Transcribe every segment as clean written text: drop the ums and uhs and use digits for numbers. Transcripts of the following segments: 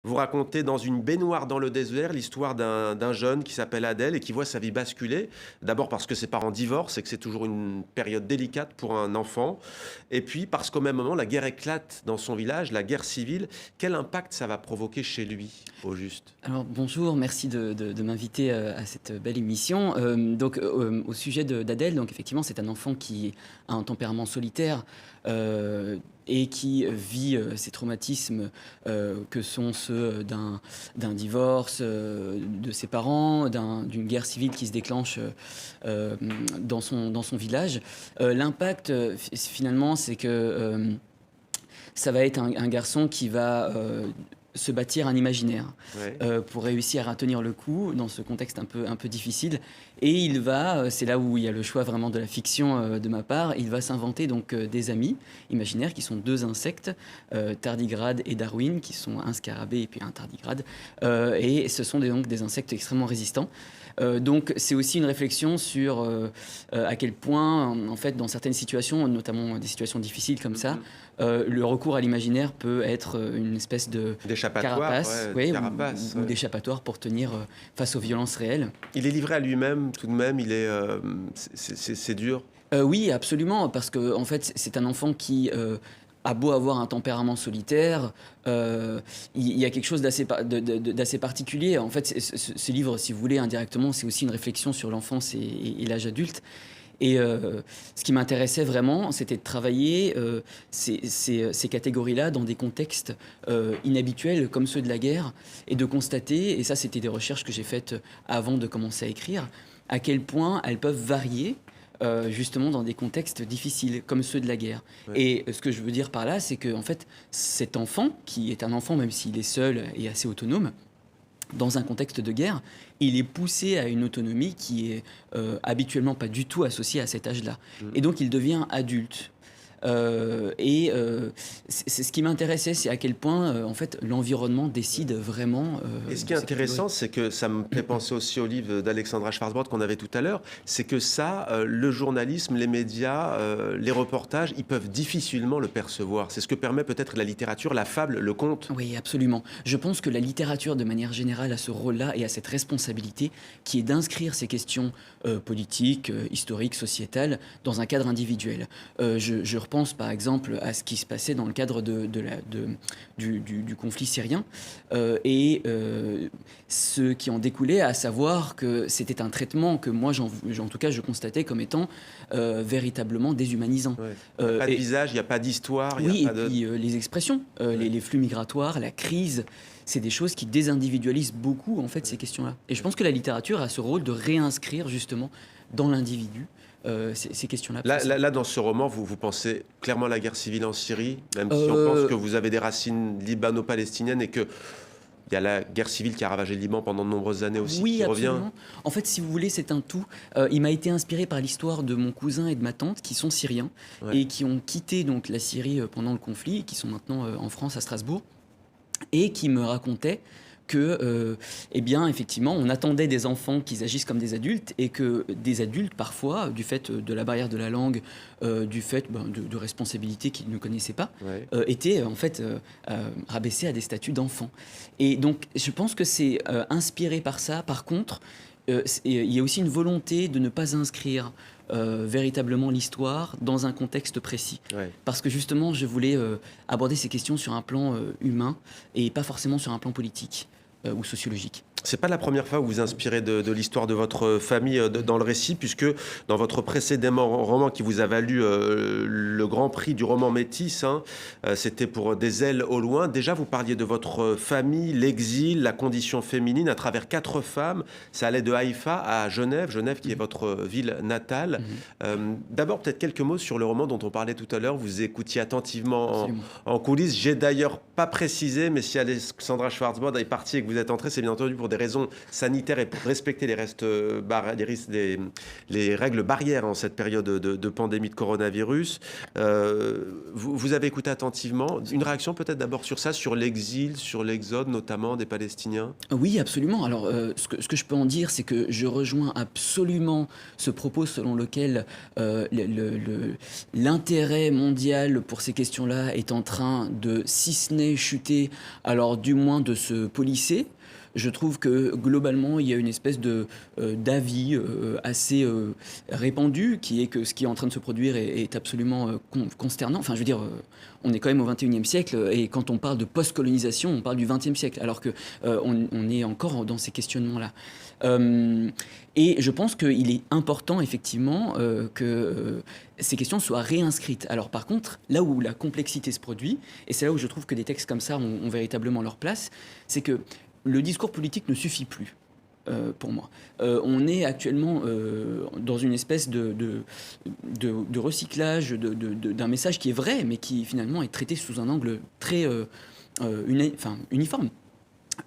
Vous racontez dans une baignoire dans le désert l'histoire d'un jeune qui s'appelle Adèle et qui voit sa vie basculer. D'abord parce que ses parents divorcent et que c'est toujours une période délicate pour un enfant. Et puis parce qu'au même moment, la guerre éclate dans son village, la guerre civile. Quel impact ça va provoquer chez lui, au juste? Alors bonjour, merci de m'inviter à cette belle émission. Au sujet d'Adèle, donc effectivement c'est un enfant qui a un tempérament solitaire et qui vit ces traumatismes que sont ceux d'un divorce de ses parents, d'une guerre civile qui se déclenche dans son village. L'impact finalement c'est que ça va être un garçon qui va se bâtir un imaginaire Ouais. pour réussir à tenir le coup dans ce contexte un peu difficile. Et il va, c'est là où il y a le choix vraiment de la fiction de ma part, il va s'inventer donc des amis imaginaires qui sont deux insectes, tardigrade et Darwin, qui sont un scarabée et puis un tardigrade. Et ce sont donc des insectes extrêmement résistants. Donc c'est aussi une réflexion sur à quel point, en fait, dans certaines situations, notamment des situations difficiles comme ça, le recours à l'imaginaire peut être une espèce de D'échappatoire, carapace, ouais, ouais, carapace, ou ouais. d'échappatoire pour tenir face aux violences réelles. Il est livré à lui-même, tout de même, c'est dur. Oui, absolument, parce que en fait, c'est un enfant qui a beau avoir un tempérament solitaire, il y a quelque chose d'assez particulier. En fait, ce livre, si vous voulez, indirectement, c'est aussi une réflexion sur l'enfance et l'âge adulte. Et ce qui m'intéressait vraiment, c'était de travailler ces catégories-là dans des contextes inhabituels comme ceux de la guerre et de constater, et ça c'était des recherches que j'ai faites avant de commencer à écrire, à quel point elles peuvent varier justement dans des contextes difficiles comme ceux de la guerre. Ouais. Et ce que je veux dire par là, c'est que en fait, cet enfant, qui est un enfant même s'il est seul et assez autonome, dans un contexte de guerre, il est poussé à une autonomie qui est habituellement pas du tout associée à cet âge-là. Et donc il devient adulte. C'est ce qui m'intéressait, c'est à quel point en fait l'environnement décide vraiment. Et ce De qui est ces intéressant, catégories. c'est que ça me fait penser aussi au livre d'Alexandra Schwarzbord qu'on avait tout à l'heure, c'est que ça, le journalisme, les médias, les reportages, ils peuvent difficilement le percevoir. C'est ce que permet peut-être la littérature, la fable, le conte. Oui, absolument. Je pense que la littérature, de manière générale, a ce rôle-là et a cette responsabilité qui est d'inscrire ces questions politiques, historiques, sociétales, dans un cadre individuel. Je repense par exemple à ce qui se passait dans le cadre du conflit syrien ce qui en découlait, à savoir que c'était un traitement que moi, en tout cas, je constatais comme étant véritablement déshumanisant. Ouais. Il n'y a pas de Et visage, il n'y a pas d'histoire, il oui, n'y a et pas de... puis les expressions, les flux migratoires, la crise, c'est des choses qui désindividualisent beaucoup en fait ces questions-là. Et je pense que la littérature a ce rôle de réinscrire justement dans l'individu ces questions-là. Là, dans ce roman, vous pensez clairement à la guerre civile en Syrie, même si on pense que vous avez des racines libano-palestiniennes et que il y a la guerre civile qui a ravagé le Liban pendant de nombreuses années aussi, Oui, qui revient. absolument. En fait, si vous voulez, c'est un tout. Il m'a été inspiré par l'histoire de mon cousin et de ma tante, qui sont syriens Ouais. et qui ont quitté donc la Syrie pendant le conflit, et qui sont maintenant en France, à Strasbourg, et qui me racontaient que, eh bien, effectivement, on attendait des enfants qu'ils agissent comme des adultes et que des adultes, parfois, du fait de la barrière de la langue, du fait de responsabilités qu'ils ne connaissaient pas, Ouais. étaient en fait rabaissés à des statuts d'enfants. Et donc, je pense que c'est inspiré par ça. Par contre, il y a aussi une volonté de ne pas inscrire véritablement l'histoire dans un contexte précis. Ouais. Parce que justement, je voulais aborder ces questions sur un plan humain et pas forcément sur un plan politique ou sociologique. C'est pas la première fois que vous vous inspirez de l'histoire de votre famille dans le récit, puisque dans votre précédent roman qui vous a valu le grand prix du roman Métis, hein, c'était pour Des ailes au loin. Déjà, vous parliez de votre famille, l'exil, la condition féminine à travers 4 femmes. Ça allait de Haïfa à Genève, Genève qui est votre ville natale. D'abord, peut-être quelques mots sur le roman dont on parlait tout à l'heure. Vous écoutiez attentivement Absolument. en coulisses. J'ai d'ailleurs pas précisé, mais si Alexandra Schwarzbord est partie et que vous êtes entré, c'est bien entendu pour des des raisons sanitaires et pour respecter les règles barrières en cette période de pandémie de coronavirus. Vous avez écouté attentivement. Une réaction peut-être d'abord sur ça, sur l'exil, sur l'exode notamment des Palestiniens? Oui, absolument. Alors, ce que je peux en dire, c'est que je rejoins absolument ce propos selon lequel l'intérêt mondial pour ces questions-là est en train de, si ce n'est chuter, alors du moins de se polisser. Je trouve que globalement, il y a une espèce d'avis assez répandu, qui est que ce qui est en train de se produire est absolument consternant. Enfin, je veux dire, on est quand même au XXIe siècle, et quand on parle de post-colonisation, on parle du XXe siècle, alors que on est encore dans ces questionnements-là. Et je pense qu'il est important, effectivement, que ces questions soient réinscrites. Alors, par contre, là où la complexité se produit, et c'est là où je trouve que des textes comme ça ont véritablement leur place, c'est que le discours politique ne suffit plus, pour moi. On est actuellement dans une espèce de recyclage d'un message qui est vrai, mais qui finalement est traité sous un angle très uniforme.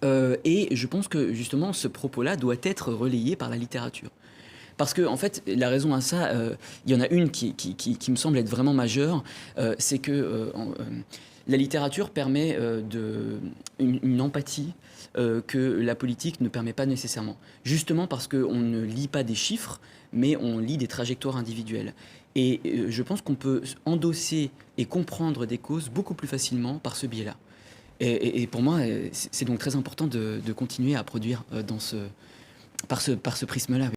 Et je pense que justement ce propos-là doit être relayé par la littérature. Parce que, en fait, la raison à ça, il y en a une qui me semble être vraiment majeure, c'est que la littérature permet une empathie que la politique ne permet pas nécessairement. Justement parce qu'on ne lit pas des chiffres, mais on lit des trajectoires individuelles. Et je pense qu'on peut endosser et comprendre des causes beaucoup plus facilement par ce biais-là. Et pour moi, c'est donc très important de continuer à produire par ce prisme-là.